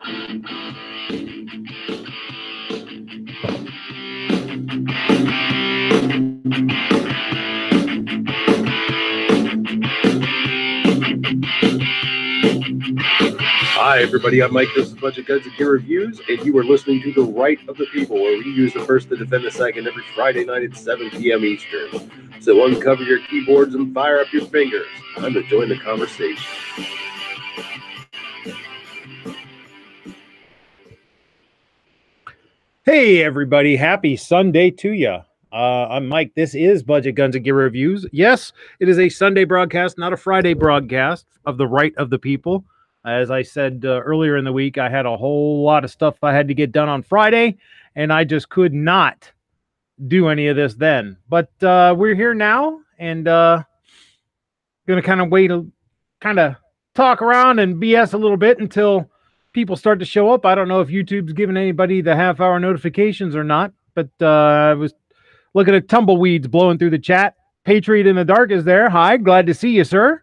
Hi, everybody. I'm Mike. This is Budget Guns and Gear Reviews, and you are listening to The Right of the People, where we use the first to defend the second every Friday night at 7 p.m. Eastern. So uncover your keyboards and fire up your fingers. Time to join the conversation. Hey, everybody. Happy Sunday to you. I'm Mike. This is Budget Guns and Gear Reviews. Yes, it is a Sunday broadcast, not a Friday broadcast of The Right of the People. As I said earlier in the week, I had a whole lot of stuff I had to get done on Friday, and I just could not do any of this then. But we're here now, and going to kind of wait, kind of talk around and BS a little bit until people start to show up. I don't know if YouTube's giving anybody the half-hour notifications or not, but I was looking at tumbleweeds blowing through the chat. Patriot in the Dark is there. Hi, glad to see you, sir.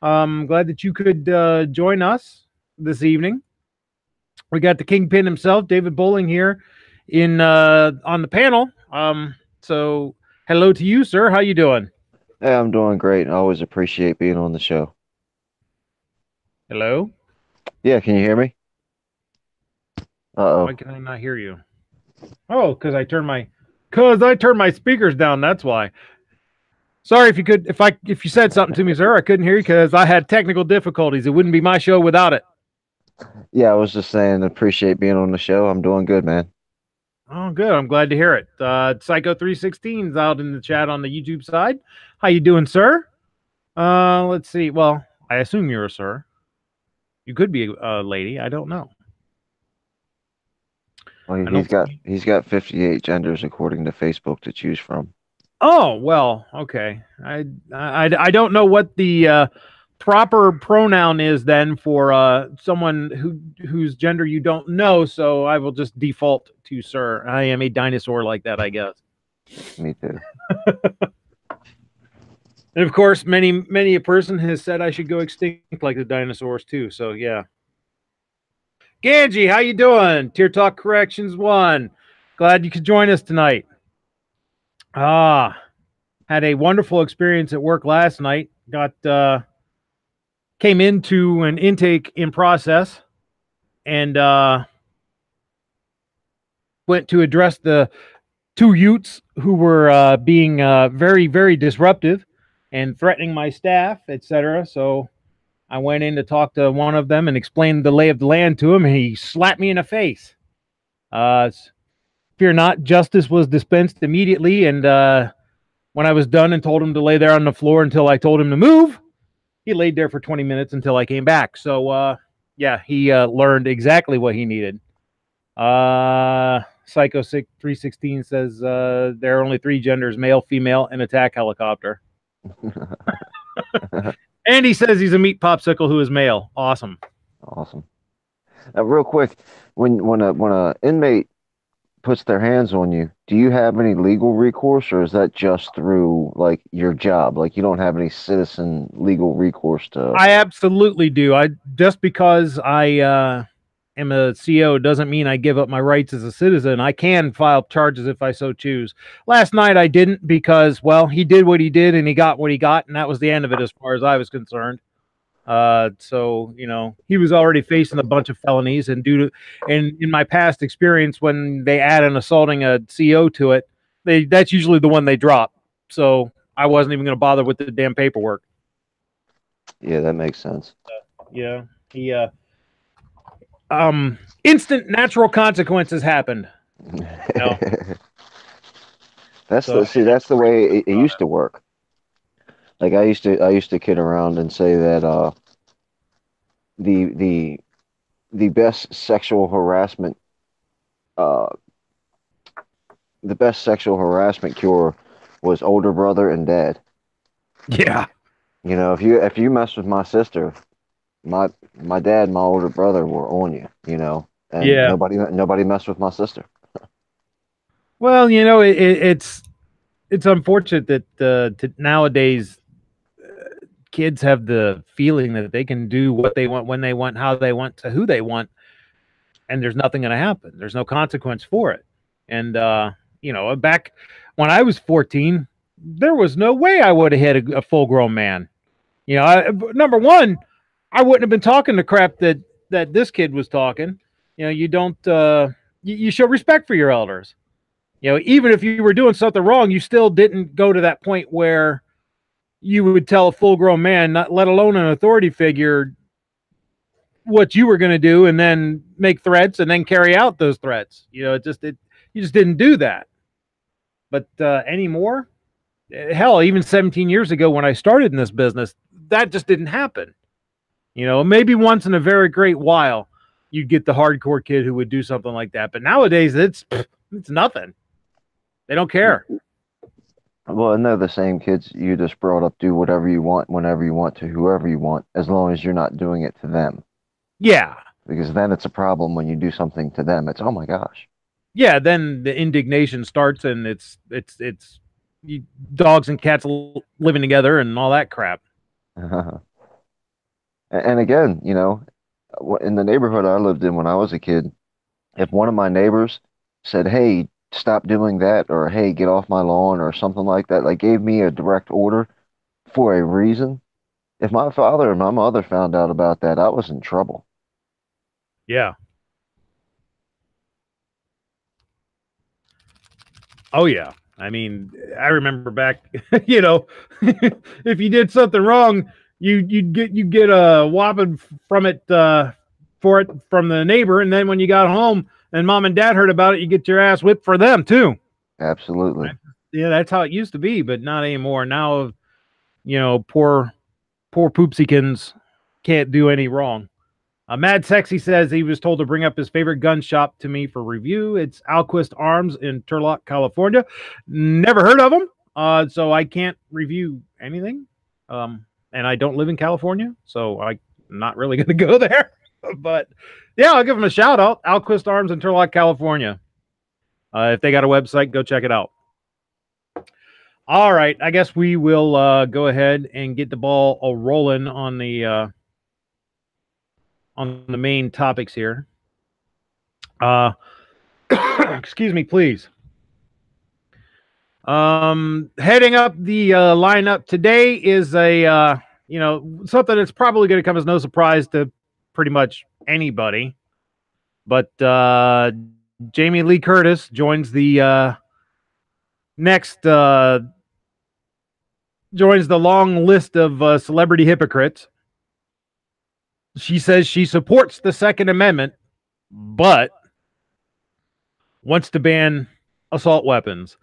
Glad that you could join us this evening. We got the Kingpin himself, David Bowling, here in on the panel. So hello to you, sir. How you doing? Hey, I'm doing great. I always appreciate being on the show. Hello? Yeah, can you hear me? Uh-oh. Why can I not hear you? Oh, because I turned my speakers down, that's why. Sorry if you said something to me, sir. I couldn't hear you because I had technical difficulties. It wouldn't be my show without it. Yeah, I was just saying, appreciate being on the show. I'm doing good, man. Oh, good. I'm glad to hear it. Psycho316 is out in the chat on the YouTube side. How you doing, sir? Let's see. Well, I assume you're a sir. You could be a lady. I don't know. Well, he's got 58 genders according to Facebook to choose from. Oh, well, okay. I don't know what the proper pronoun is then for someone whose gender you don't know, so I will just default to sir. I am a dinosaur like that, I guess. Me too. And of course, many a person has said I should go extinct like the dinosaurs too, so yeah. Ganji, how you doing? Tier Talk Corrections 1. Glad you could join us tonight. Had a wonderful experience at work last night. Came into an intake in process and went to address the two Utes who were being very, very disruptive and threatening my staff, etc. So I went in to talk to one of them and explain the lay of the land to him, and he slapped me in the face. Fear not, justice was dispensed immediately, and when I was done and told him to lay there on the floor until I told him to move, he laid there for 20 minutes until I came back. So, yeah, he learned exactly what he needed. Psycho316 says there are only 3 genders, male, female, and attack helicopter. And he says he's a meat popsicle who is male. Awesome. Awesome. Real quick, when a inmate puts their hands on you, do you have any legal recourse, or is that just through like your job? Like you don't have any citizen legal recourse to? I absolutely do. Just because I am a CO doesn't mean I give up my rights as a citizen. I can file charges if I so choose. Last night I didn't because, well, he did what he did and he got what he got, and that was the end of it as far as I was concerned. So, you know, he was already facing a bunch of felonies, and in my past experience, when they add an assaulting a CO to it, that's usually the one they drop. So I wasn't even going to bother with the damn paperwork. Yeah, that makes sense. Yeah. He, instant natural consequences happened. No. That's the way it used to work. Like I used to kid around and say that the best sexual harassment cure was older brother and dad. Yeah. You know, if you mess with my sister, my dad and my older brother were on you, you know, and yeah. nobody messed with my sister. Well, you know, it's unfortunate that nowadays kids have the feeling that they can do what they want, when they want, how they want, to who they want. and there's nothing going to happen. There's no consequence for it. And, back when I was 14, there was no way I would have hit a full-grown man. Number one, I wouldn't have been talking the crap that this kid was talking. You don't, you show respect for your elders. Even if you were doing something wrong, you still didn't go to that point where you would tell a full-grown man, not let alone an authority figure, what you were going to do, and then make threats and then carry out those threats. You just didn't do that. But anymore, hell, even 17 years ago when I started in this business, that just didn't happen. Maybe once in a very great while, you'd get the hardcore kid who would do something like that. But nowadays, it's nothing. They don't care. Well, and they're the same kids you just brought up. Do whatever you want, whenever you want, to whoever you want, as long as you're not doing it to them. Yeah. Because then it's a problem when you do something to them. It's, oh my gosh. Yeah, then the indignation starts, and it's dogs and cats living together and all that crap. And again, in the neighborhood I lived in when I was a kid, if one of my neighbors said, hey, stop doing that, or hey, get off my lawn, or something like that, like gave me a direct order for a reason, if my father and my mother found out about that, I was in trouble. Yeah. Oh, yeah. I mean, I remember back, if you did something wrong, you'd get a whopping from it from the neighbor, and then when you got home and mom and dad heard about it, you get your ass whipped for them too. Absolutely. Yeah, that's how it used to be, but not anymore. Now, poor poopsikins can't do any wrong. Mad Sexy says he was told to bring up his favorite gun shop to me for review. It's Alquist Arms in Turlock, California. Never heard of them, so I can't review anything. And I don't live in California, so I'm not really going to go there. But yeah, I'll give them a shout out. Alquist Arms in Turlock, California. If they got a website, go check it out. All right, I guess we will go ahead and get the ball rolling on the main topics here. Excuse me, please. Heading up the lineup today is a something that's probably going to come as no surprise to pretty much anybody, but Jamie Lee Curtis joins the joins the long list of celebrity hypocrites. She says she supports the Second Amendment, but wants to ban assault weapons.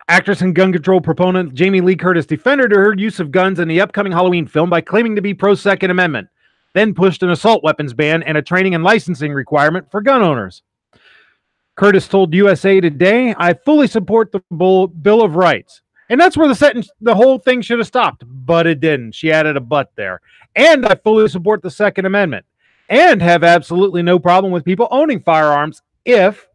Actress and gun control proponent Jamie Lee Curtis defended her use of guns in the upcoming Halloween film by claiming to be pro-Second Amendment, then pushed an assault weapons ban and a training and licensing requirement for gun owners. Curtis told USA Today, I fully support the Bill of Rights. And that's where the whole thing should have stopped, but it didn't. She added a but there. And I fully support the Second Amendment and have absolutely no problem with people owning firearms if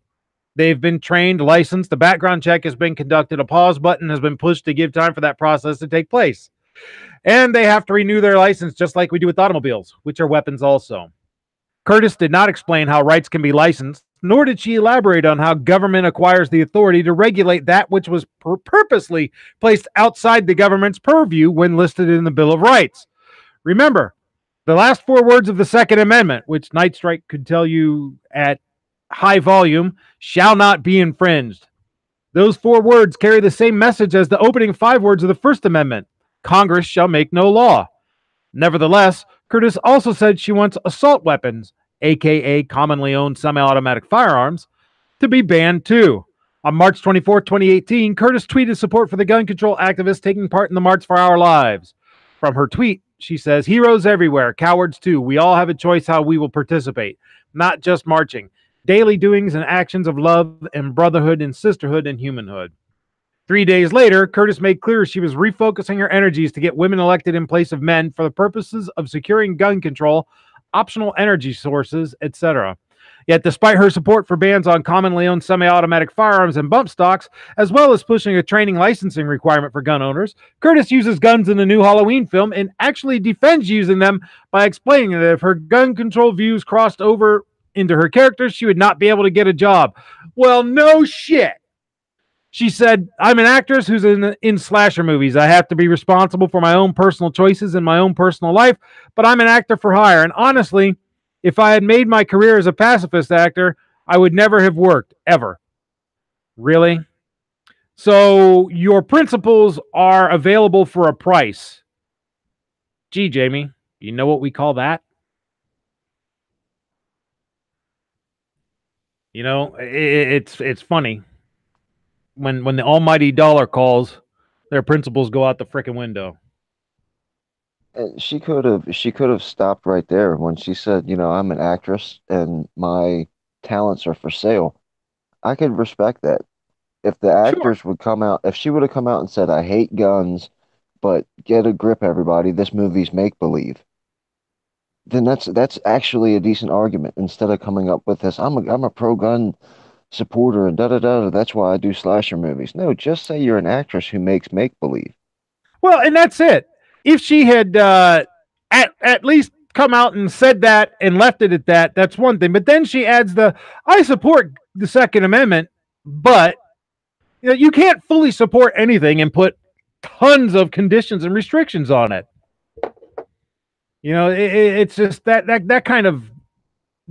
they've been trained, licensed, the background check has been conducted, a pause button has been pushed to give time for that process to take place. And they have to renew their license just like we do with automobiles, which are weapons also. Curtis did not explain how rights can be licensed, nor did she elaborate on how government acquires the authority to regulate that which was purposely placed outside the government's purview when listed in the Bill of Rights. Remember, the last four words of the Second Amendment, which Night Strike could tell you at high volume, shall not be infringed. Those four words carry the same message as the opening five words of the First Amendment. Congress shall make no law. Nevertheless, Curtis also said she wants assault weapons, aka commonly owned semi-automatic firearms, to be banned too. On March 24, 2018, Curtis tweeted support for the gun control activists taking part in the March for Our Lives. From her tweet, she says, heroes everywhere, cowards too. We all have a choice how we will participate, not just marching. Daily doings and actions of love and brotherhood and sisterhood and humanhood. 3 days later, Curtis made clear she was refocusing her energies to get women elected in place of men for the purposes of securing gun control, optional energy sources, etc. Yet despite her support for bans on commonly owned semi-automatic firearms and bump stocks, as well as pushing a training licensing requirement for gun owners, Curtis uses guns in the new Halloween film and actually defends using them by explaining that if her gun control views crossed over into her characters, she would not be able to get a job. Well, no shit. She said, I'm an actress who's in slasher movies. I have to be responsible for my own personal choices in my own personal life, but I'm an actor for hire. And honestly, if I had made my career as a pacifist actor, I would never have worked, ever. Really? So your principles are available for a price. Gee, Jamie, you know what we call that? You know, it's funny. When the almighty dollar calls, their principles go out the frickin' window. She could have stopped right there when she said, I'm an actress and my talents are for sale. I could respect that. If the Sure. actors would come out, if she would have come out and said, I hate guns, but get a grip, everybody, this movie's make believe, then that's actually a decent argument instead of coming up with this, I'm a pro gun supporter and da da da. That's why I do slasher movies. No, just say you're an actress who makes make believe. Well, and that's it. If she had at least come out and said that and left it at that, that's one thing. But then she adds I support the Second Amendment, but you can't fully support anything and put tons of conditions and restrictions on it. It's just that kind of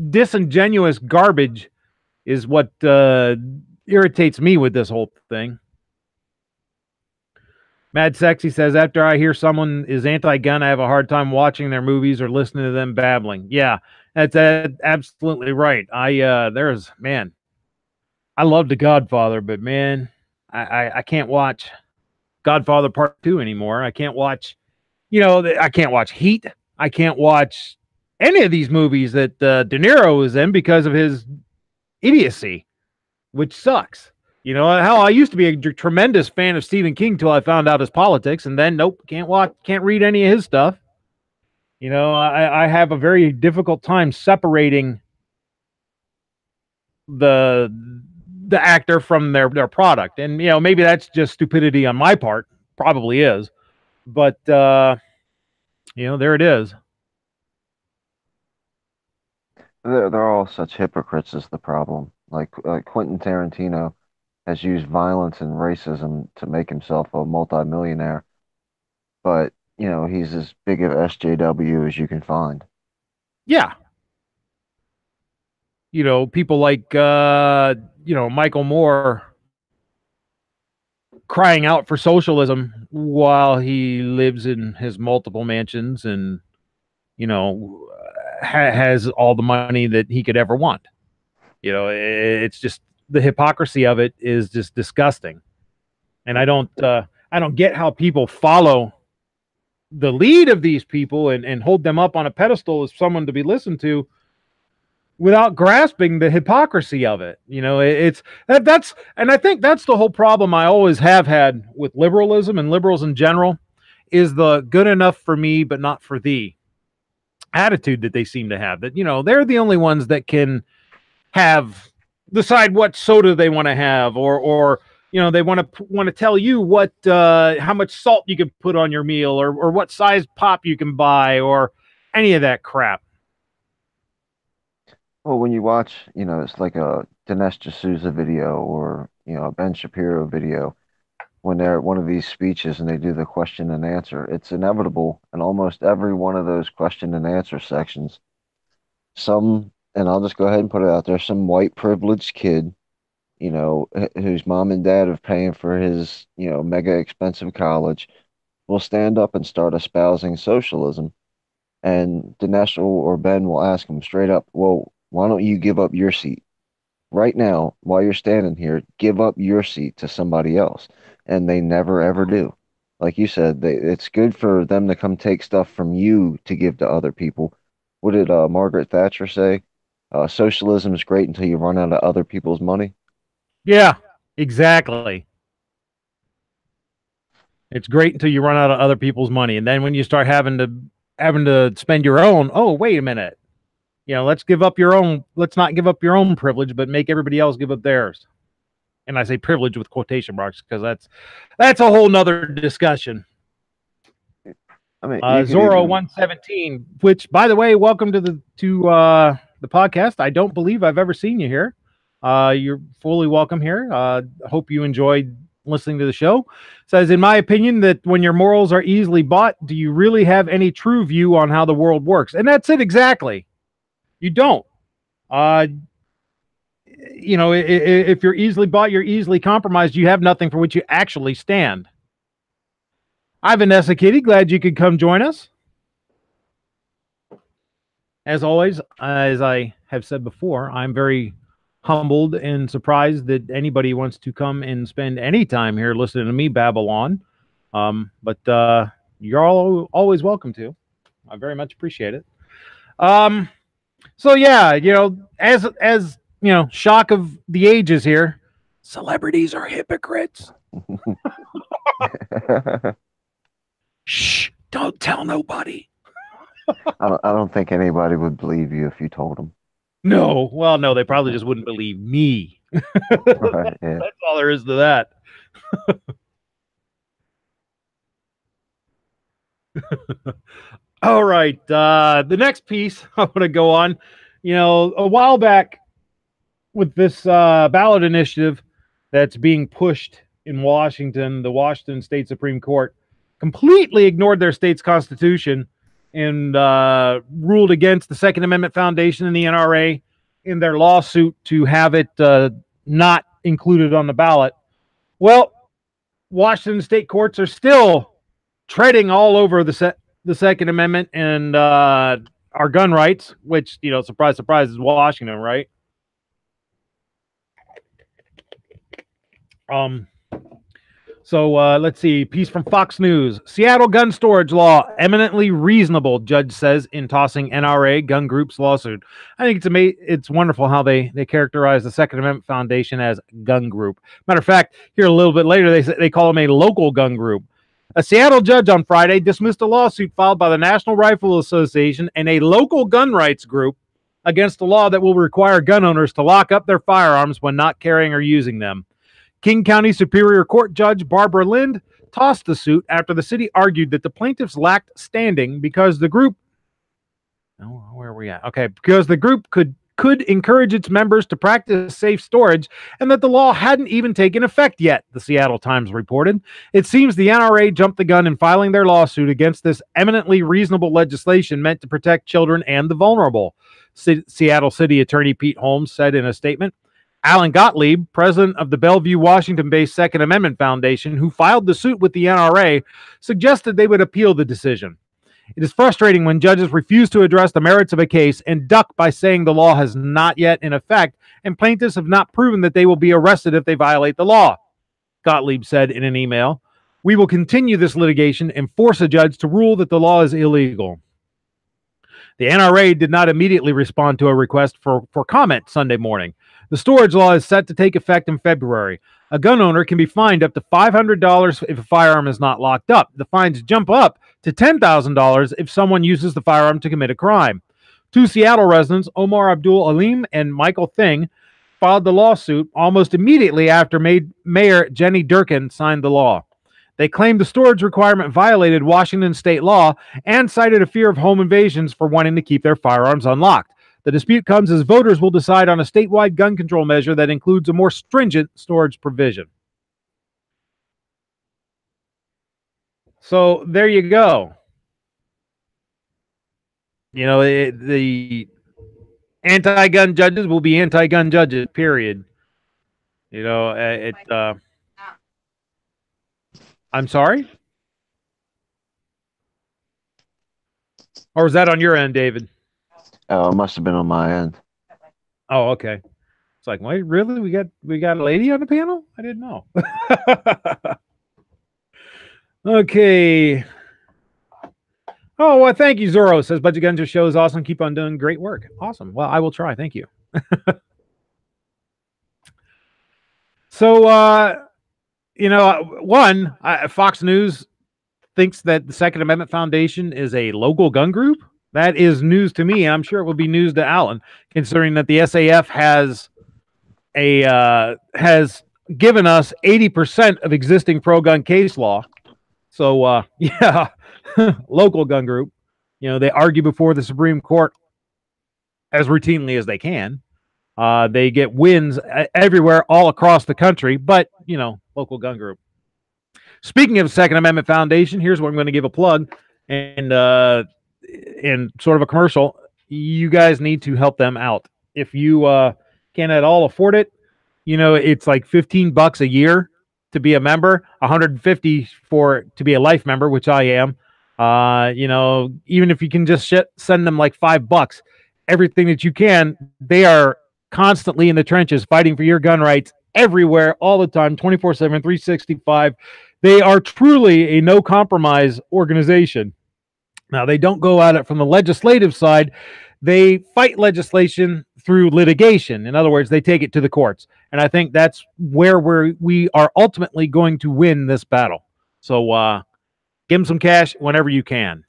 disingenuous garbage is what irritates me with this whole thing. Mad Sexy says, after I hear someone is anti-gun, I have a hard time watching their movies or listening to them babbling. Yeah, that's absolutely right. I love The Godfather, but man, I can't watch Godfather Part 2 anymore. I can't watch, I can't watch Heat. I can't watch any of these movies that De Niro is in because of his idiocy, which sucks. How I used to be a tremendous fan of Stephen King till I found out his politics, and then nope, can't read any of his stuff. I have a very difficult time separating the actor from their product, and maybe that's just stupidity on my part, probably is, but there it is. They're all such hypocrites is the problem. Like Quentin Tarantino has used violence and racism to make himself a multimillionaire, but he's as big of SJW as you can find. Yeah. People like Michael Moore crying out for socialism while he lives in his multiple mansions and has all the money that he could ever want. It's just the hypocrisy of it is just disgusting. And I don't get how people follow the lead of these people and hold them up on a pedestal as someone to be listened to without grasping the hypocrisy of it. That's and I think that's the whole problem I always have had with liberalism and liberals in general is the good enough for me but not for thee attitude that they seem to have, that they're the only ones that can decide what soda they want to have, or they want to tell you what how much salt you can put on your meal, or what size pop you can buy, or any of that crap. Well, when you watch, it's like a Dinesh D'Souza video or, a Ben Shapiro video, when they're at one of these speeches and they do the question and answer, it's inevitable in almost every one of those question and answer sections. And I'll just go ahead and put it out there, some white privileged kid, whose mom and dad are paying for his, mega expensive college, will stand up and start espousing socialism. And Dinesh or Ben will ask him straight up, well, why don't you give up your seat? Right now, while you're standing here, give up your seat to somebody else. And they never, ever do. Like you said, it's good for them to come take stuff from you to give to other people. What did Margaret Thatcher say? Socialism is great until you run out of other people's money. Yeah, exactly. It's great until you run out of other people's money. And then when you start having to spend your own, oh, wait a minute. Let's not give up your own privilege, but make everybody else give up theirs. And I say privilege with quotation marks because that's a whole nother discussion. I mean, Zorro 117, which, by the way, welcome to the podcast. I don't believe I've ever seen you here. You're fully welcome here. Hope you enjoyed listening to the show. Says, in my opinion, that when your morals are easily bought, do you really have any true view on how the world works? And that's it exactly. You don't. If you're easily bought, you're easily compromised. You have nothing for which you actually stand. Hi, Vanessa Kitty. Glad you could come join us. As always, as I have said before, I'm very humbled and surprised that anybody wants to come and spend any time here listening to me babble on. But you're all always welcome to. I very much appreciate it. So yeah, as shock of the ages here, celebrities are hypocrites. Shh, don't tell nobody. I don't think anybody would believe you if you told them. No, well, no, they probably just wouldn't believe me. Right, yeah. That's all there is to that. All right, the next piece I want to go on. A while back with this ballot initiative that's being pushed in Washington, the Washington State Supreme Court completely ignored their state's constitution and ruled against the Second Amendment Foundation and the NRA in their lawsuit to have it not included on the ballot. Well, Washington state courts are still treading all over the Second Amendment and our gun rights, which, surprise, surprise, is Washington, right? So let's see. Piece from Fox News. Seattle gun storage law eminently reasonable, judge says in tossing NRA gun group's lawsuit. I think it's wonderful how they characterize the Second Amendment Foundation as gun group. Matter of fact, here a little bit later, they call them a local gun group. A Seattle judge on Friday dismissed a lawsuit filed by the National Rifle Association and a local gun rights group against a law that will require gun owners to lock up their firearms when not carrying or using them. King County Superior Court Judge Barbara Lind tossed the suit after the city argued that the plaintiffs lacked standing because the group because the group could encourage its members to practice safe storage and that the law hadn't even taken effect yet, the Seattle Times reported. It seems the NRA jumped the gun in filing their lawsuit against this eminently reasonable legislation meant to protect children and the vulnerable, Seattle City Attorney Pete Holmes said in a statement. Alan Gottlieb, president of the Bellevue, Washington-based Second Amendment Foundation, who filed the suit with the NRA, suggested they would appeal the decision. It is frustrating when judges refuse to address the merits of a case and duck by saying the law has not yet in effect and plaintiffs have not proven that they will be arrested if they violate the law, Gottlieb said in an email. We will continue this litigation and force a judge to rule that the law is illegal. The NRA did not immediately respond to a request for comment Sunday morning. The storage law is set to take effect in February. A gun owner can be fined up to $500 if a firearm is not locked up. The fines jump up to $10,000 if someone uses the firearm to commit a crime. Two Seattle residents, Omar Abdul Alim and Michael Thing, filed the lawsuit almost immediately after Mayor Jenny Durkin signed the law. They claimed the storage requirement violated Washington state law and cited a fear of home invasions for wanting to keep their firearms unlocked. The dispute comes as voters will decide on a statewide gun control measure that includes a more stringent storage provision. So there you go. The anti-gun judges will be anti-gun judges, period. I'm sorry? Or was that on your end, David? Oh, it must have been on my end. Oh, okay. It's like, wait, really? We got a lady on the panel? I didn't know. Okay. Oh, well, thank you, Zorro. Says Budget Guns show is awesome. Keep on doing great work. Awesome. Well, I will try. Thank you. So, Fox News thinks that the Second Amendment Foundation is a local gun group. That is news to me. I'm sure it will be news to Alan, considering that the SAF has given us 80% of existing pro-gun case law. So, yeah, local gun group. They argue before the Supreme Court as routinely as they can. They get wins everywhere, all across the country, but, you know, local gun group. Speaking of Second Amendment Foundation, here's where I'm going to give a plug and sort of a commercial. You guys need to help them out. If you can at all afford it, you know, it's like $15 a year to be a member, $150 to be a life member, which I am. You know, even if you can just send them like $5, everything that you can. They are constantly in the trenches fighting for your gun rights everywhere, all the time, 24/7, 365. They are truly a no compromise organization. Now, they don't go at it from the legislative side. They fight legislation through litigation. In other words, they take it to the courts. And I think that's where we are ultimately going to win this battle. So give them some cash whenever you can.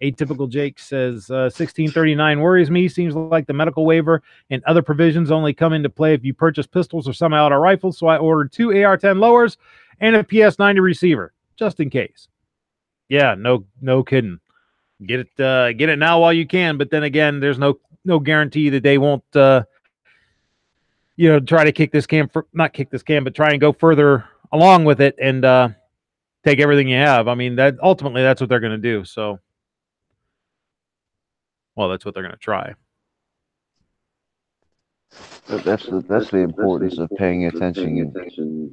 Atypical Jake says 1639 worries me. Seems like the medical waiver and other provisions only come into play if you purchase pistols or semi-auto rifles. So I ordered 2 AR-10 lowers and a PS90 receiver just in case. Yeah, no kidding. Get it now while you can. But then again, there's no guarantee that they won't you know, try to kick this can, not kick this can, but try and go further along with it and take everything you have. I mean, that ultimately that's what they're going to do. So, well, that's what they're going to try. That's the importance of paying attention to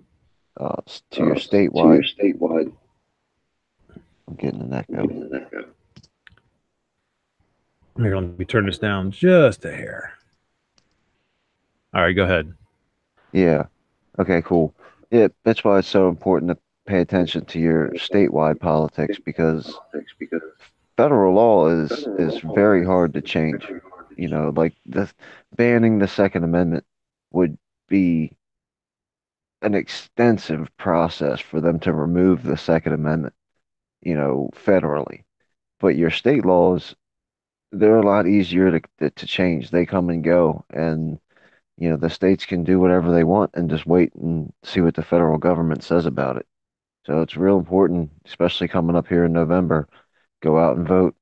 your statewide. I'm getting an echo. Here, let me turn this down just a hair. All right, go ahead. Yeah. Okay, cool. Yeah, that's why it's so important to pay attention to your statewide politics, because federal law is very hard to change. You know, like banning the Second Amendment would be an extensive process for them to remove the Second Amendment, you know, federally. But your state laws, they're a lot easier to change. They come and go, and you know, the states can do whatever they want and just wait and see what the federal government says about it. So it's real important, especially coming up here in November. Go out and vote.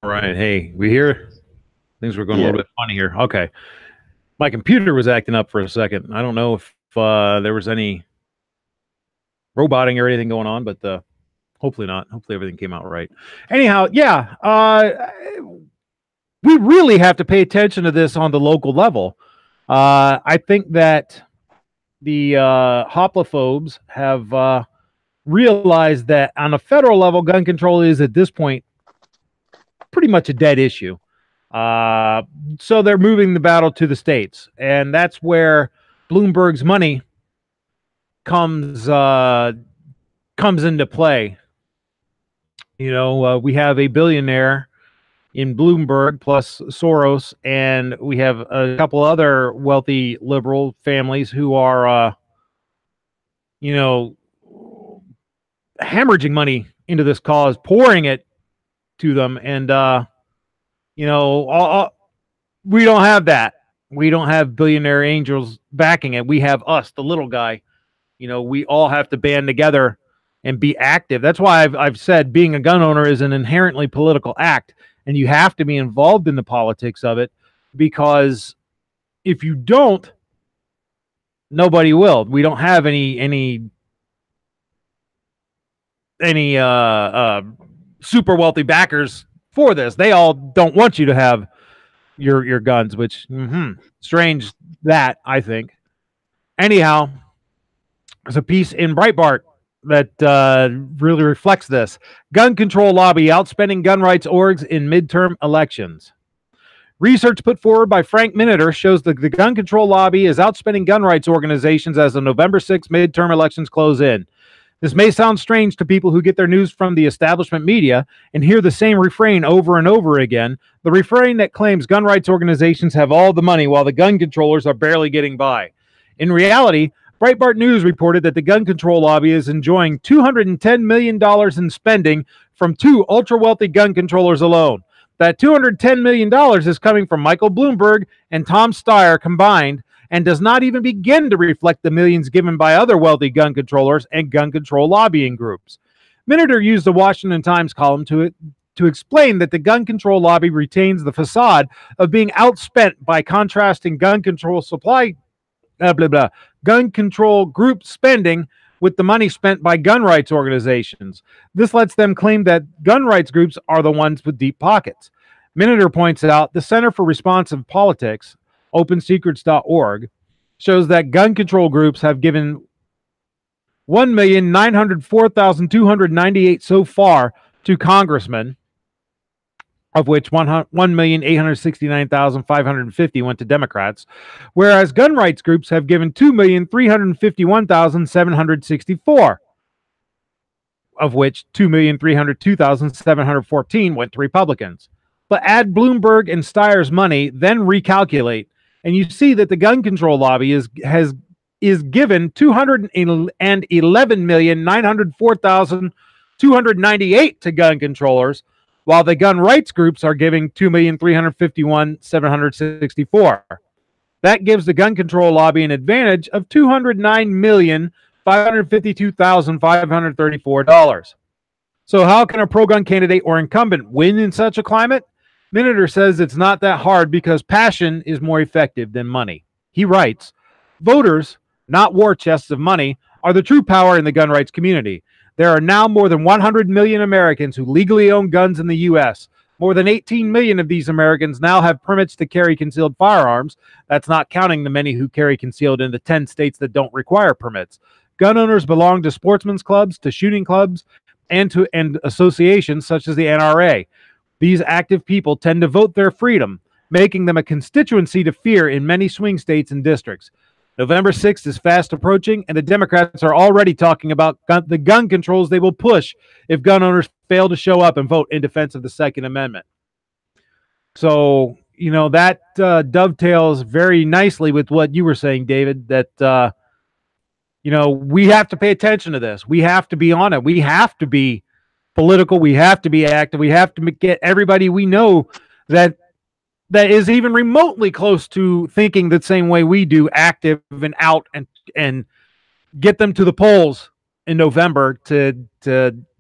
All right. Hey, we here? Things were going a little bit funny here. Okay. My computer was acting up for a second. I don't know if there was any roboting or anything going on, but hopefully not. Hopefully everything came out right. Anyhow, yeah, we really have to pay attention to this on the local level. I think that the hoplaphobes have realized that on a federal level, gun control is at this point pretty much a dead issue. So they're moving the battle to the states, and that's where Bloomberg's money comes into play. You know, we have a billionaire in Bloomberg plus Soros, and we have a couple other wealthy liberal families who are, you know, hemorrhaging money into this cause, pouring it to them, and you know, we don't have that. We don't have billionaire angels backing it. We have us, the little guy. You know, we all have to band together and be active. That's why I've said being a gun owner is an inherently political act, and you have to be involved in the politics of it, because if you don't, nobody will. We don't have any super wealthy backers for this. They all don't want you to have your guns, which strange that, I think. Anyhow, there's a piece in Breitbart that really reflects this. Gun control lobby outspending gun rights orgs in midterm elections. Research put forward by Frank Miniter shows that the gun control lobby is outspending gun rights organizations as the November 6th midterm elections close in. This may sound strange to people who get their news from the establishment media and hear the same refrain over and over again, the refrain that claims gun rights organizations have all the money while the gun controllers are barely getting by. In reality, Breitbart News reported that the gun control lobby is enjoying $210 million in spending from 2 ultra-wealthy gun controllers alone. that $210 million is coming from Michael Bloomberg and Tom Steyer combined, and does not even begin to reflect the millions given by other wealthy gun controllers and gun control lobbying groups. Miniter used the Washington Times column to explain that the gun control lobby retains the facade of being outspent by contrasting gun control gun control group spending with the money spent by gun rights organizations. This lets them claim that gun rights groups are the ones with deep pockets. Miniter points out the Center for Responsive Politics, OpenSecrets.org, shows that gun control groups have given 1,904,298 so far to congressmen, of which 1,869,550 went to Democrats, whereas gun rights groups have given 2,351,764, of which 2,302,714 went to Republicans. But add Bloomberg and Steyer's money, then recalculate, and you see that the gun control lobby is given 211,904,298 to gun controllers, while the gun rights groups are giving 2,351,764. That gives the gun control lobby an advantage of $209,552,534. So how can a pro-gun candidate or incumbent win in such a climate? Miniter says it's not that hard because passion is more effective than money. He writes, voters, not war chests of money, are the true power in the gun rights community. There are now more than 100 million Americans who legally own guns in the U.S. More than 18 million of these Americans now have permits to carry concealed firearms. That's not counting the many who carry concealed in the 10 states that don't require permits. Gun owners belong to sportsmen's clubs, to shooting clubs, and associations such as the NRA. These active people tend to vote their freedom, making them a constituency to fear in many swing states and districts. November 6th is fast approaching, and the Democrats are already talking about the gun controls they will push if gun owners fail to show up and vote in defense of the Second Amendment. So, you know, that dovetails very nicely with what you were saying, David, that, you know, we have to pay attention to this. We have to be on it. We have to be political. We have to be active. We have to get everybody we know that is even remotely close to thinking the same way we do, active and out, and get them to the polls in November to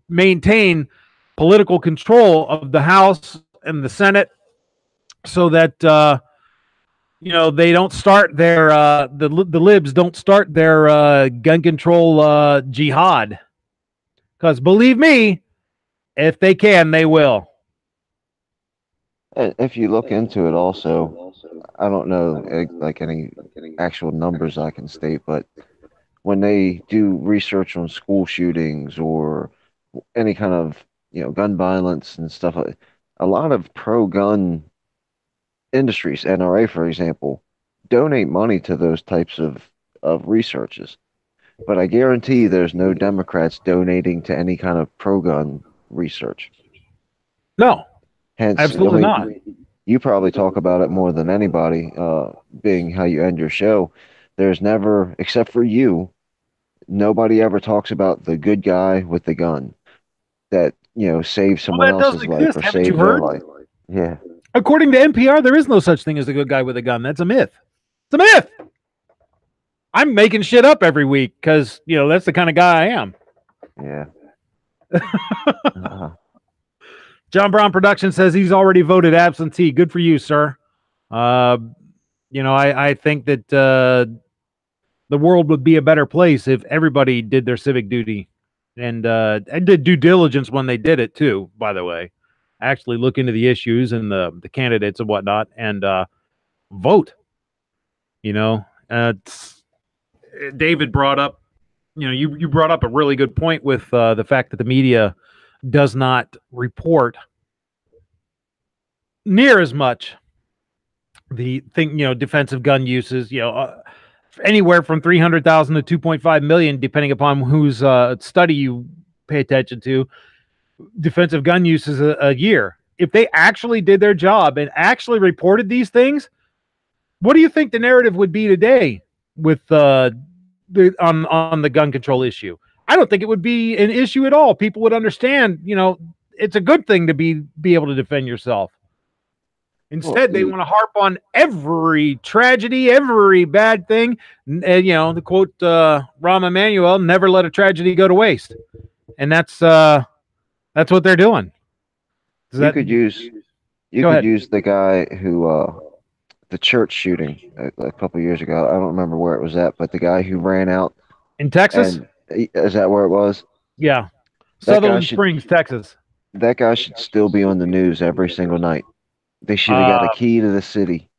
maintain political control of the House and the Senate, so that you know, they don't start their the libs don't start their gun control jihad. Because believe me, if they can, they will. If you look into it also, I don't know like any actual numbers I can state, but when they do research on school shootings or any kind of, you know, gun violence and stuff, a lot of pro-gun industries, NRA for example, donate money to those types of researches. But I guarantee there's no Democrats donating to any kind of pro-gun research. No. Hence, absolutely not. You probably talk about it more than anybody, being how you end your show. There's never, except for you, nobody ever talks about the good guy with the gun that, you know, saves someone else's life or saves their life. Yeah. According to NPR, there is no such thing as the good guy with a gun. That's a myth. It's a myth. I'm making shit up every week because, you know, that's the kind of guy I am. Yeah. John Brown Production says he's already voted absentee. Good for you, sir. You know, I think that the world would be a better place if everybody did their civic duty and did due diligence when they did it too, by the way. Actually look into the issues and the candidates and whatnot and vote. You know, David brought up, you know, you brought up a really good point with the fact that the media does not report near as much the thing, you know, defensive gun uses, you know, anywhere from 300,000 to 2.5 million, depending upon whose study you pay attention to, defensive gun uses a year. If they actually did their job and actually reported these things, what do you think the narrative would be today with on the gun control issue? I don't think it would be an issue at all. People would understand, you know, it's a good thing to be able to defend yourself. Instead, they want to harp on every tragedy, every bad thing. And, you know, the quote Rahm Emanuel, "Never let a tragedy go to waste," and that's what they're doing. You could use the guy who the church shooting a couple years ago. I don't remember where it was at, but the guy who ran out in Texas. Is that where it was? Yeah, Sutherland Springs, Texas. That guy should still be on the news every single night. They should have got a key to the city.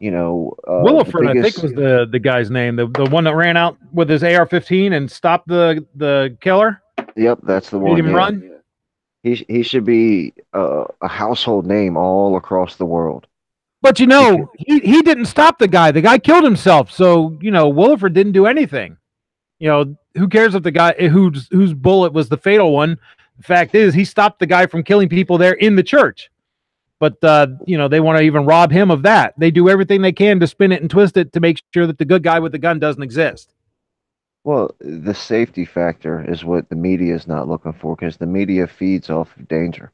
You know, Williford, I think was the guy's name, the one that ran out with his AR-15 and stopped the killer. Yep, that's the one. Made him run. He should be a household name all across the world. But you know, he didn't stop the guy. The guy killed himself. So you know, Williford didn't do anything. You know, who cares if the guy whose bullet was the fatal one? The fact is, he stopped the guy from killing people there in the church. But, you know, they want to even rob him of that. They do everything they can to spin it and twist it to make sure that the good guy with the gun doesn't exist. Well, the safety factor is what the media is not looking for, because the media feeds off of danger.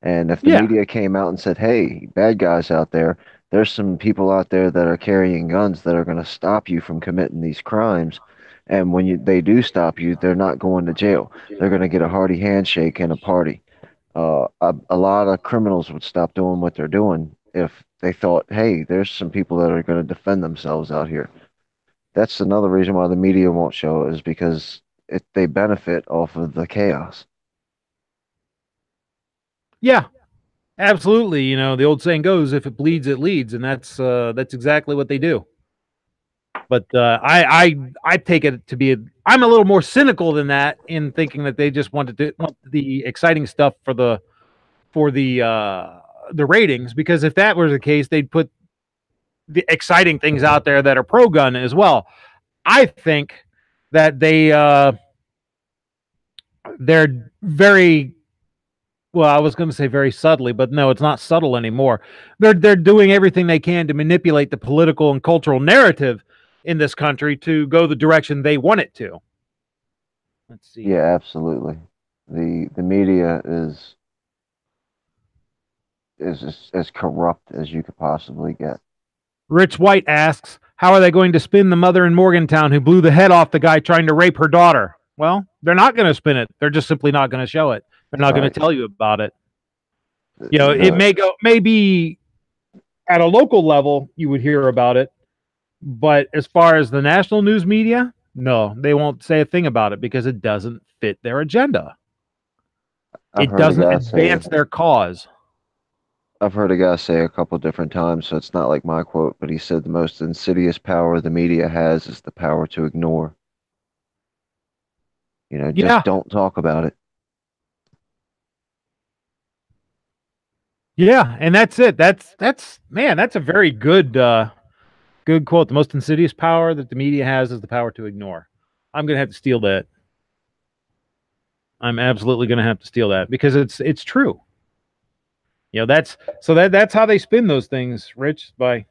And if the media came out and said, hey, bad guys out there, there's some people out there that are carrying guns that are going to stop you from committing these crimes. And when they do stop you, they're not going to jail. They're going to get a hearty handshake and a party. A lot of criminals would stop doing what they're doing if they thought, hey, there's some people that are going to defend themselves out here. That's another reason why the media won't show it, is because they benefit off of the chaos. Yeah, absolutely. You know, the old saying goes, if it bleeds, it leads. And that's exactly what they do. But I take it to be I'm a little more cynical than that, in thinking that they just want the exciting stuff for the ratings, because if that was the case, they'd put the exciting things out there that are pro gun as well. I think that they're very, well, I was going to say very subtly, but no, it's not subtle anymore. They're doing everything they can to manipulate the political and cultural narrative in this country to go the direction they want it to. Let's see. Yeah, absolutely. The media is as corrupt as you could possibly get. Rich White asks, how are they going to spin the mother in Morgantown who blew the head off the guy trying to rape her daughter? Well, they're not going to spin it. They're just simply not going to show it. They're not going to tell you about it. You know, it may be at a local level, you would hear about it. But as far as the national news media, no, they won't say a thing about it because it doesn't fit their agenda. It doesn't advance their cause. I've heard a guy say a couple different times, so it's not like my quote, but he said the most insidious power the media has is the power to ignore. You know, just don't talk about it. Yeah, and that's it. That's man, that's a very good good quote. The most insidious power that the media has is the power to ignore. I'm going to have to steal that. I'm absolutely going to have to steal that because it's true. You know, that's how they spin those things, Rich, they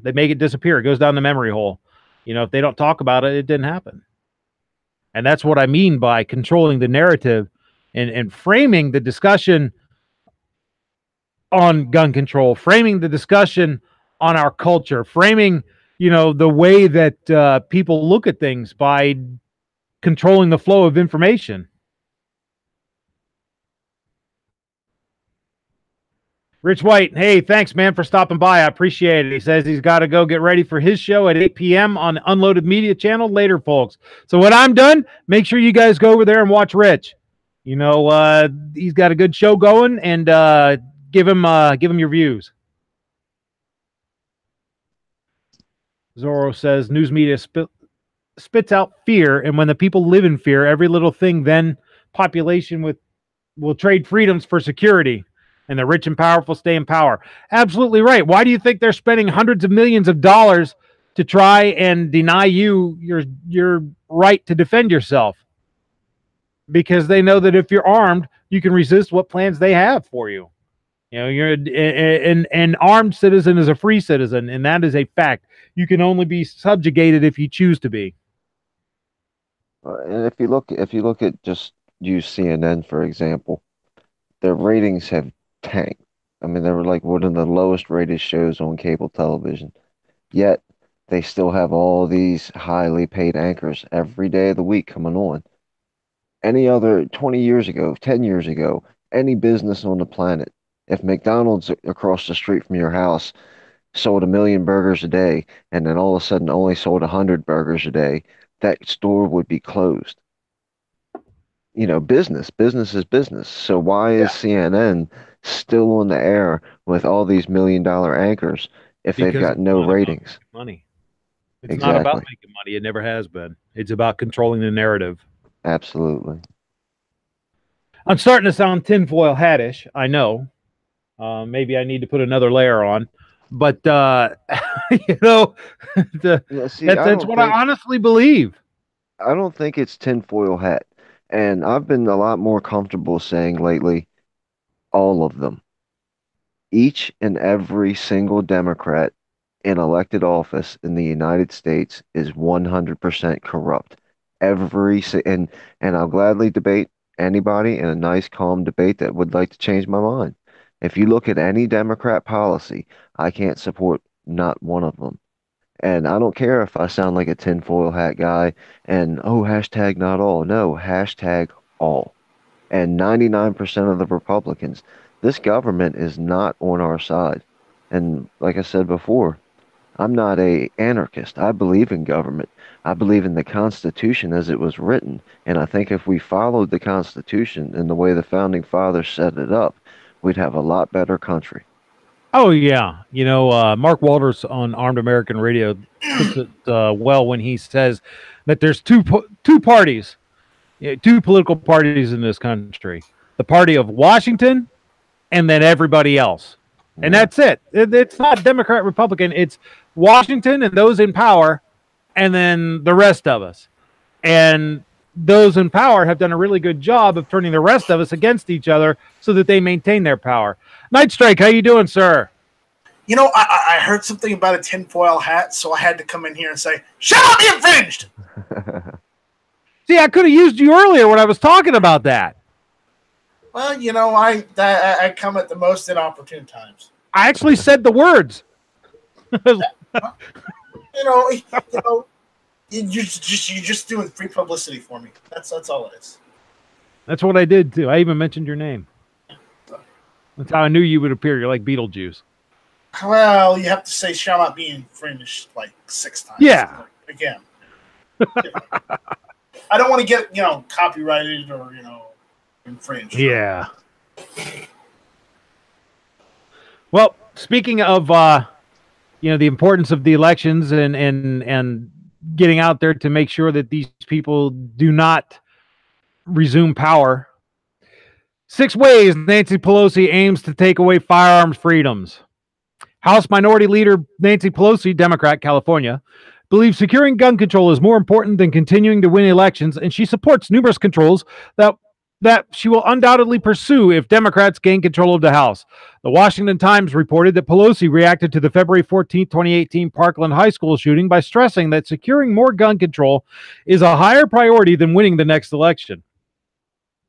make it disappear. It goes down the memory hole. You know, if they don't talk about it, it didn't happen. And that's what I mean by controlling the narrative and framing the discussion on gun control, framing the discussion on our culture, framing, you know, the way that people look at things by controlling the flow of information. Rich White, hey, thanks, man, for stopping by. I appreciate it. He says he's got to go get ready for his show at 8 p.m. on the Unloaded Media channel later, folks. So when I'm done, make sure you guys go over there and watch Rich. You know, he's got a good show going, and give him your views. Zorro says news media spits out fear, and when the people live in fear, every little thing, then population will trade freedoms for security, and the rich and powerful stay in power. Absolutely right. Why do you think they're spending hundreds of millions of dollars to try and deny you your right to defend yourself? Because they know that if you're armed, you can resist what plans they have for you. You know, you're an armed citizen is a free citizen, and that is a fact. You can only be subjugated if you choose to be. And if you look at just use CNN for example, their ratings have tanked. I mean, they were like one of the lowest rated shows on cable television. Yet they still have all these highly paid anchors every day of the week coming on. Any other 20 years ago, 10 years ago, any business on the planet, if McDonald's across the street from your house sold 1 million burgers a day and then all of a sudden only sold 100 burgers a day, that store would be closed. Business is business. So why is CNN still on the air with all these $1 million anchors if they've Because got it's no not about ratings? money. It's not about Exactly. making money. It never has been. It's about controlling the narrative. Absolutely. I'm starting to sound tinfoil hattish. I know. Maybe I need to put another layer on, but you know, See, that's what I honestly believe. I don't think it's tinfoil hat. And I've been a lot more comfortable saying lately, all of them. Each and every single Democrat in elected office in the United States is 100% corrupt. And I'll gladly debate anybody in a nice, calm debate that would like to change my mind. If you look at any Democrat policy, I can't support not one of them. And I don't care if I sound like a tinfoil hat guy and, oh, hashtag not all. No, hashtag all. And 99% of the Republicans, this government is not on our side. And like I said before, I'm not a anarchist. I believe in government. I believe in the Constitution as it was written. And I think if we followed the Constitution in the way the founding fathers set it up, we'd have a lot better country. Oh yeah, Mark Walters on Armed American Radio puts it well when he says that there's two parties, two political parties in this country: the party of Washington, and then everybody else, and that's it. It's not Democrat, Republican. It's Washington and those in power, and then the rest of us. And those in power have done a really good job of turning the rest of us against each other so that they maintain their power. Night Strike, how you doing, sir? I heard something about a tinfoil hat, so I had to come in here and say, "Shut up, you infringed!" See, I could have used you earlier when I was talking about that. Well, I come at the most inopportune times. I actually said the words. You're just doing free publicity for me. That's all it is. That's what I did too. I even mentioned your name. That's how I knew you would appear. You're like Beetlejuice. Well, you have to say "shall not be infringed" like 6 times. Yeah. Again. I don't want to get copyrighted or infringed. Yeah. Well, speaking of the importance of the elections and getting out there to make sure that these people do not resume power. 6 ways Nancy Pelosi aims to take away firearms freedoms. House Minority Leader Nancy Pelosi, Democrat, California, believes securing gun control is more important than continuing to win elections, and she supports numerous controls that she will undoubtedly pursue if Democrats gain control of the House. The Washington Times reported that Pelosi reacted to the February 14, 2018 Parkland High School shooting by stressing that securing more gun control is a higher priority than winning the next election.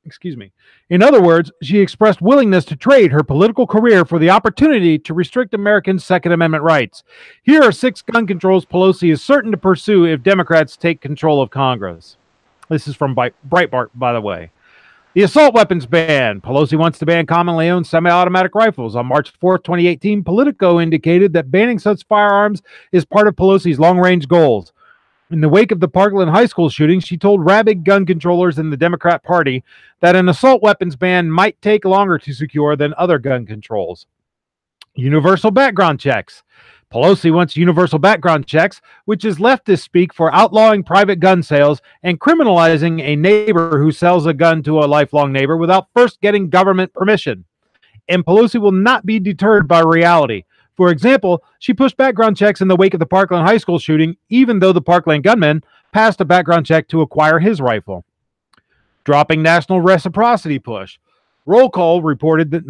Excuse me. In other words, she expressed willingness to trade her political career for the opportunity to restrict Americans' Second Amendment rights. Here are 6 gun controls Pelosi is certain to pursue if Democrats take control of Congress. This is from Breitbart, by the way. The assault weapons ban. Pelosi wants to ban commonly owned semi-automatic rifles. On March 4th, 2018, Politico indicated that banning such firearms is part of Pelosi's long-range goals. In the wake of the Parkland High School shooting, she told rabid gun controllers in the Democrat Party that an assault weapons ban might take longer to secure than other gun controls. Universal background checks. Pelosi wants universal background checks, which is leftist speak for outlawing private gun sales and criminalizing a neighbor who sells a gun to a lifelong neighbor without first getting government permission. And Pelosi will not be deterred by reality. For example, she pushed background checks in the wake of the Parkland High School shooting, even though the Parkland gunman passed a background check to acquire his rifle. Dropping national reciprocity push. Roll call reported that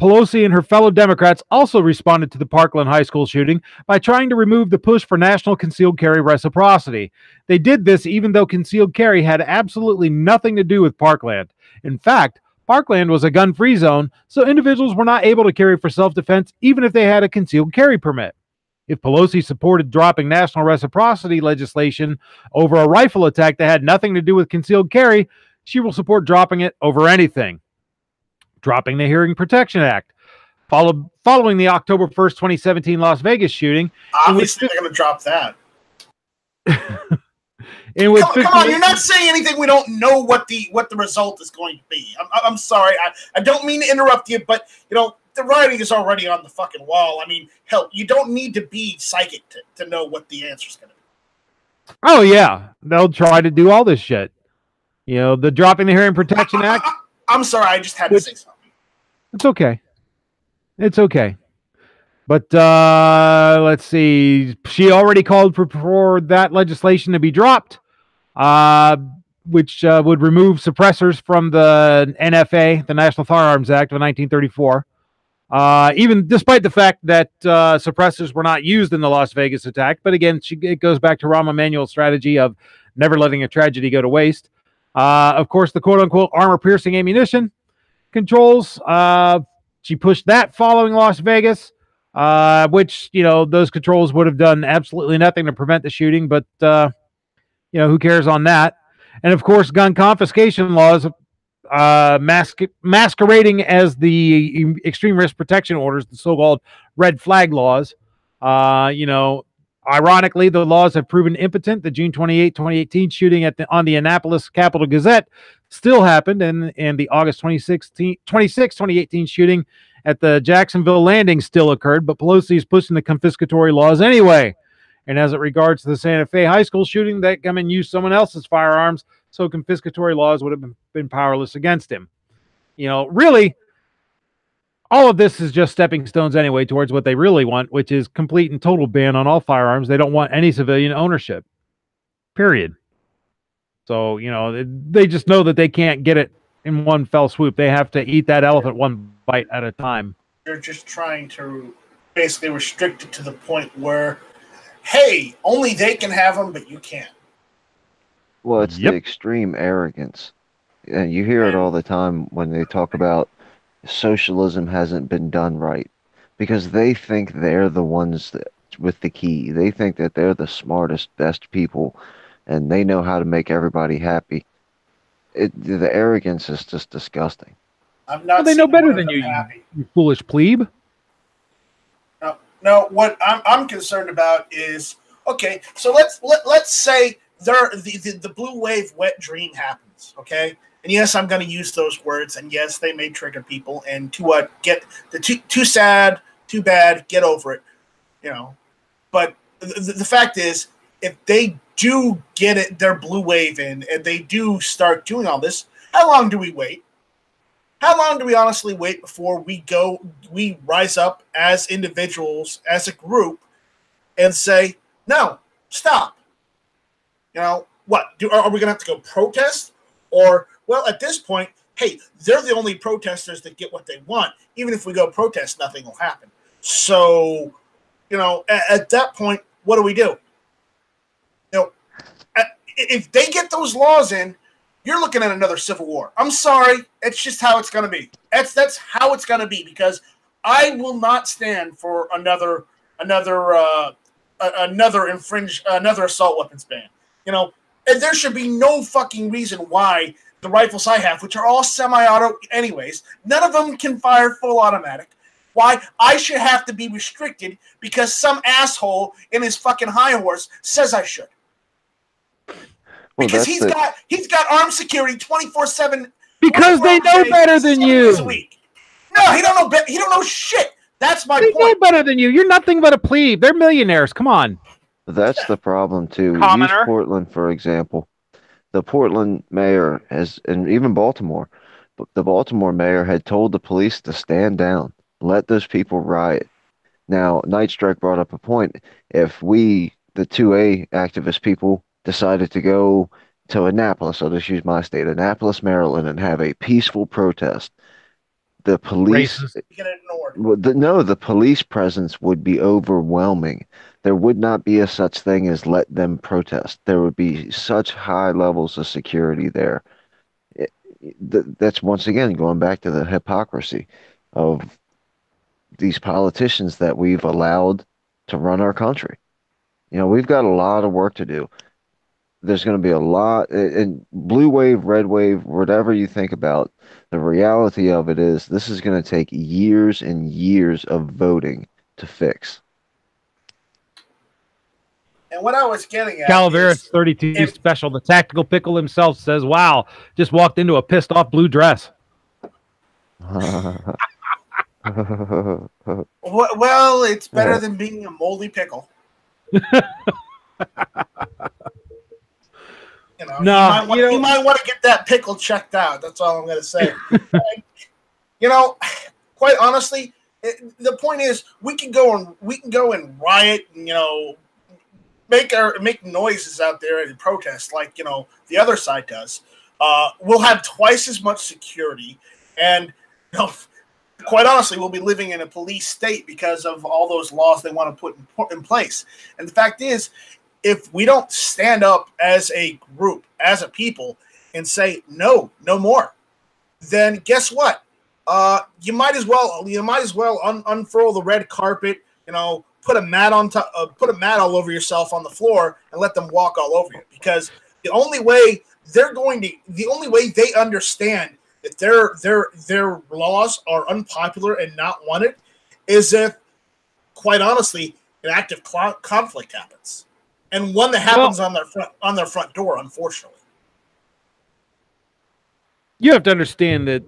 Pelosi and her fellow Democrats also responded to the Parkland High School shooting by trying to remove the push for national concealed carry reciprocity. They did this even though concealed carry had absolutely nothing to do with Parkland. In fact, Parkland was a gun-free zone, so individuals were not able to carry for self-defense even if they had a concealed carry permit. If Pelosi supported dropping national reciprocity legislation over a rifle attack that had nothing to do with concealed carry, she will support dropping it over anything. Dropping the Hearing Protection Act. Following the October 1st, 2017 Las Vegas shooting. Obviously, they're going to drop that. Come on, you're not saying anything. We don't know what the result is going to be. I'm sorry. I don't mean to interrupt you, but the writing is already on the fucking wall. I mean, hell, you don't need to be psychic to know what the answer is going to be. Oh yeah, they'll try to do all this shit. The dropping the Hearing Protection Act. I'm sorry, I just had to say something. It's okay. It's okay. But let's see. She already called for that legislation to be dropped, which would remove suppressors from the NFA, the National Firearms Act of 1934. Even despite the fact that suppressors were not used in the Las Vegas attack. But again, it goes back to Rahm Emanuel's strategy of never letting a tragedy go to waste. Of course, the quote-unquote armor-piercing ammunition controls. She pushed that following Las Vegas. Which, those controls would have done absolutely nothing to prevent the shooting, but, who cares on that? And of course, gun confiscation laws, masquerading as the extreme risk protection orders, the so-called red flag laws. Ironically, the laws have proven impotent. The June 28, 2018 shooting on the Annapolis Capital Gazette still happened, and the August 26, 2018 shooting at the Jacksonville Landing still occurred, but Pelosi is pushing the confiscatory laws anyway. And as it regards to the Santa Fe High School shooting, that come and use someone else's firearms, so confiscatory laws would have been powerless against him. Really, all of this is just stepping stones anyway towards what they really want, which is complete and total ban on all firearms. They don't want any civilian ownership, period. So, they just know that they can't get it in one fell swoop. They have to eat that elephant one bite at a time. They're just trying to basically restrict it to the point where, hey, only they can have them, but you can't. Well, it's the extreme arrogance. And you hear it all the time when they talk about socialism hasn't been done right, because they think they're the ones with the key. They think that they're the smartest, best people, and they know how to make everybody happy. The arrogance is just disgusting. They know better than you, you foolish plebe. No, what I'm concerned about is, okay, so let's say the blue wave wet dream happens, okay? And yes, I'm going to use those words, and yes, they may trigger people, and get the too sad, too bad, get over it, But the fact is, if they do get it, their blue wave in, and they do start doing all this, how long do we wait? How long do we honestly wait before we rise up as individuals, as a group, and say, no, stop? What? Are we going to have to go protest? Or, well, at this point, hey, they're the only protesters that get what they want. Even if we go protest, nothing will happen. So, at that point, what do we do? If they get those laws in, you're looking at another civil war. I'm sorry. It's just how it's going to be. That's how it's going to be, because I will not stand for another assault weapons ban. And there should be no fucking reason why the rifles I have, which are all semi-auto anyways, none of them can fire full automatic. Why I should have to be restricted because some asshole in his fucking high horse says I should. Because he's got armed security 24/7. Because they know better than you. No, he don't know shit. That's my point. They know better than you. You're nothing but a plebe. They're millionaires. Come on. That's the problem too. Commoner. Use Portland, for example. The Portland mayor and even Baltimore, but the Baltimore mayor had told the police to stand down, let those people riot. Now, Night Strike brought up a point. If we, the 2A activist people, decided to go to Annapolis, I'll just use my state, Annapolis, Maryland, and have a peaceful protest, the police, the police presence would be overwhelming. There would not be a such thing as let them protest. There would be such high levels of security there. that's once again going back to the hypocrisy of these politicians that we've allowed to run our country. We've got a lot of work to do. There's going to be a lot in blue wave, red wave, whatever you think about. The reality of it is this is going to take years and years of voting to fix. And what I was getting at Calaveras is 32 special. The tactical pickle himself says, "Wow, just walked into a pissed off blue dress." well, it's better than being a moldy pickle. You might want to get that pickle checked out. That's all I'm going to say. Quite honestly, the point is we can go and riot and make noises out there and protest like the other side does. We'll have twice as much security, and quite honestly, we'll be living in a police state because of all those laws they want to put in place. And the fact is, if we don't stand up as a group, as a people, and say no more, then guess what? You might as well unfurl the red carpet. Put a mat all over yourself on the floor and let them walk all over you. Because the only way they understand that their laws are unpopular and not wanted is if, quite honestly, an active conflict happens, and one that happens on their front door. Unfortunately, you have to understand that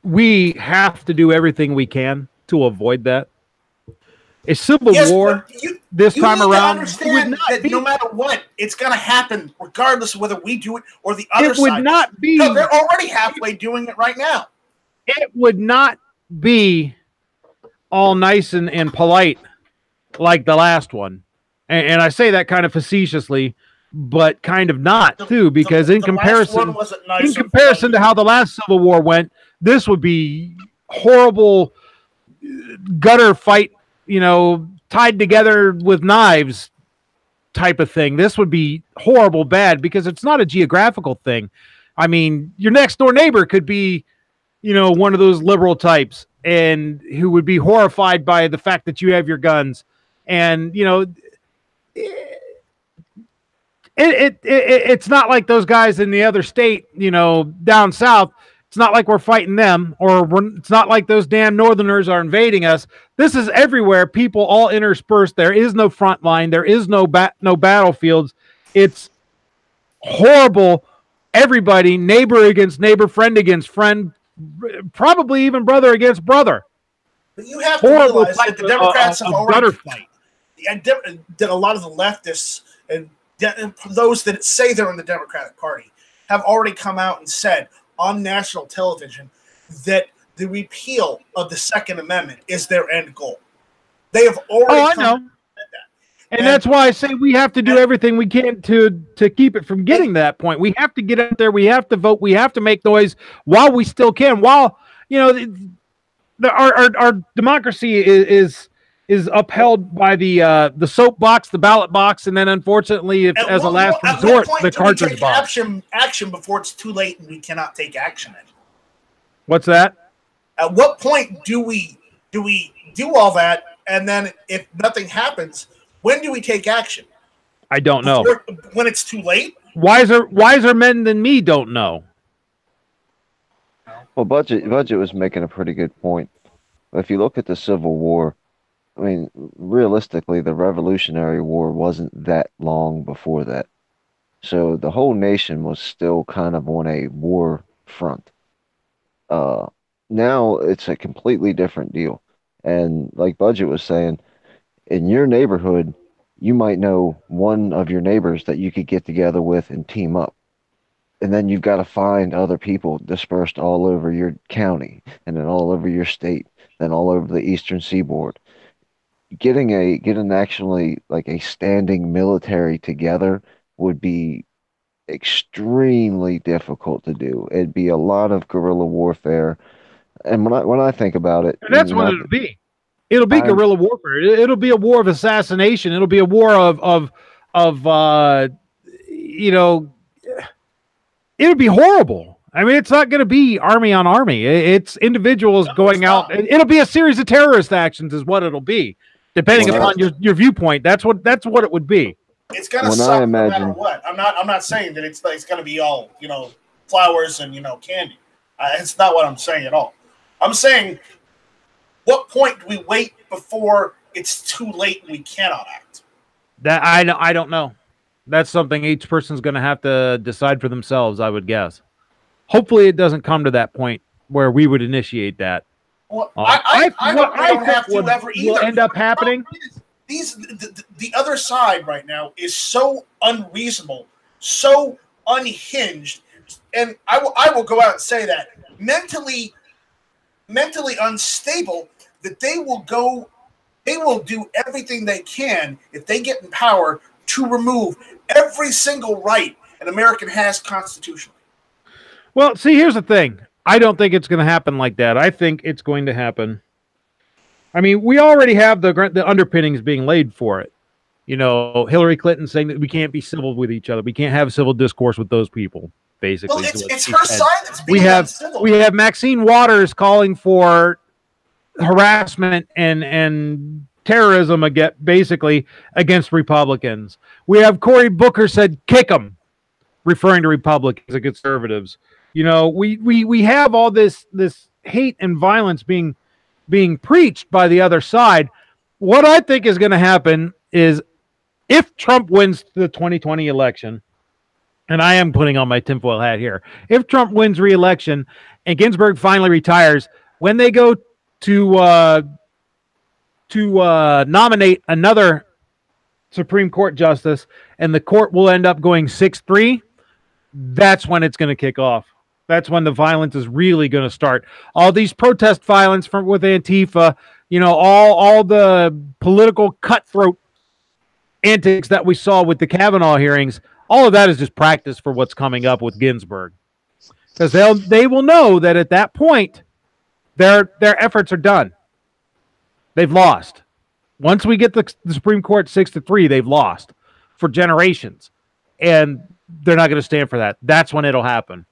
we have to do everything we can to avoid that. A civil war this time around would not be. No matter what, it's going to happen, regardless of whether we do it or the other side. It would not be. No, they're already halfway doing it right now. It would not be all nice and polite like the last one, and I say that kind of facetiously, but kind of not too, because in comparison to how the last Civil War went, this would be horrible gutter fight. Tied together with knives type of thing. This would be horrible bad because it's not a geographical thing. I mean, your next door neighbor could be, one of those liberal types and who would be horrified by the fact that you have your guns. And, it's not like those guys in the other state, down south. It's not like we're fighting them, or it's not like those damn Northerners are invading us. This is everywhere. People all interspersed. There is no front line. There is no battlefields. It's horrible. Everybody, neighbor against neighbor, friend against friend, probably even brother against brother. But you have to realize that the Democrats have already a lot of the leftists and those that say they're in the Democratic Party have already come out and said on national television that the repeal of the Second Amendment is their end goal. They have already said that. And that's why I say we have to do everything we can to keep it from getting to that point. We have to get out there. We have to vote. We have to make noise while we still can. While, our democracy is upheld by the soapbox, the ballot box, and then unfortunately, as a last resort, the cartridge box. Action before it's too late and we cannot take action. What's that? At what point do we do all that, and then if nothing happens, when do we take action? I don't know. When it's too late? Wiser men than me don't know. Well, Budget was making a pretty good point. If you look at the Civil War, I mean, realistically, the Revolutionary War wasn't that long before that. So the whole nation was still kind of on a war front. Now it's a completely different deal. And like Budget was saying, in your neighborhood, you might know one of your neighbors that you could get together with and team up. And then you've got to find other people dispersed all over your county and then all over your state, then all over the eastern seaboard. Getting actually like a standing military together would be extremely difficult to do. It'd be a lot of guerrilla warfare. And when I think about it, and that's what it'll be. It'll be guerrilla warfare. It'll be a war of assassination. It'll be a war of it'll be horrible. I mean, it's not going to be army on army. It's individuals going out. It'll be a series of terrorist actions, is what it'll be, depending upon your viewpoint. That's what it would be. It's gonna suck no matter what. I'm not saying that it's gonna be all flowers and candy. It's not what I'm saying at all. I'm saying, what point do we wait before it's too late and we cannot act? That I don't know. That's something each person's going to have to decide for themselves, I would guess. Hopefully, it doesn't come to that point where we would initiate that. Well, I don't have to ever either. Will end up happening. The other side right now is so unreasonable, so unhinged, and I will go out and say that mentally unstable, that they will do everything they can if they get in power to remove every single right an American has constitutionally. Well, see, here's the thing. I don't think it's going to happen like that. I think it's going to happen. I mean, we already have the underpinnings being laid for it. Hillary Clinton saying that we can't be civil with each other. We can't have civil discourse with those people, basically. Well, it's her side that's being uncivil. We have Maxine Waters calling for harassment and terrorism basically against Republicans. We have Cory Booker said, kick them, referring to Republicans and conservatives. We have all this hate and violence being preached by the other side. What I think is going to happen is, if Trump wins the 2020 election, and I am putting on my tinfoil hat here, if Trump wins re-election and Ginsburg finally retires, when they go to nominate another Supreme Court justice, and the court will end up going 6-3, that's when it's going to kick off. That's when the violence is really going to start. All these protest violence with Antifa, all the political cutthroat antics that we saw with the Kavanaugh hearings, all of that is just practice for what's coming up with Ginsburg. Because they will know that at that point, their efforts are done. They've lost. Once we get the Supreme Court 6-3, they've lost for generations. And they're not going to stand for that. That's when it'll happen.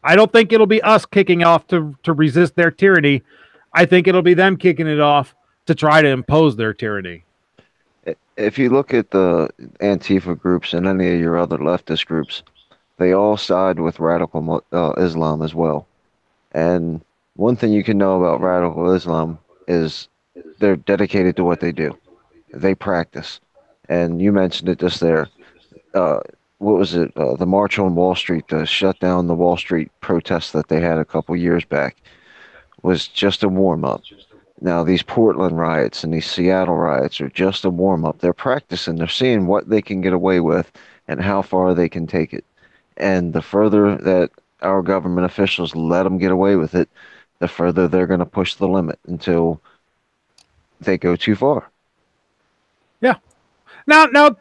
I don't think it'll be us kicking off to resist their tyranny. I think it'll be them kicking it off to try to impose their tyranny. If you look at the Antifa groups and any of your other leftist groups, they all side with radical Islam as well. And one thing you can know about radical Islam is they're dedicated to what they do. They practice. And you mentioned it just there. What was it? The March on Wall Street, the shut down the Wall Street protests that they had a couple years back was just a warm-up. Now, these Portland riots and these Seattle riots are just a warm-up. They're practicing. They're seeing what they can get away with and how far they can take it. And the further that our government officials let them get away with it, the further they're going to push the limit until they go too far. Yeah. Now,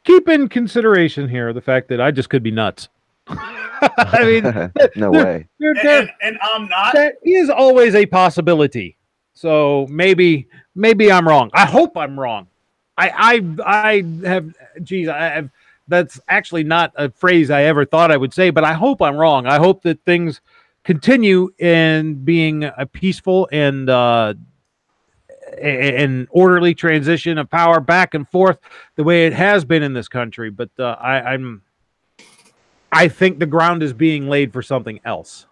keep in consideration here the fact that I just could be nuts. I mean, no way. And I'm not. That is always a possibility. So maybe I'm wrong. I hope I'm wrong. I have. That's actually not a phrase I ever thought I would say, but I hope I'm wrong. I hope that things continue in being a peaceful and an orderly transition of power back and forth the way it has been in this country. But I think the ground is being laid for something else.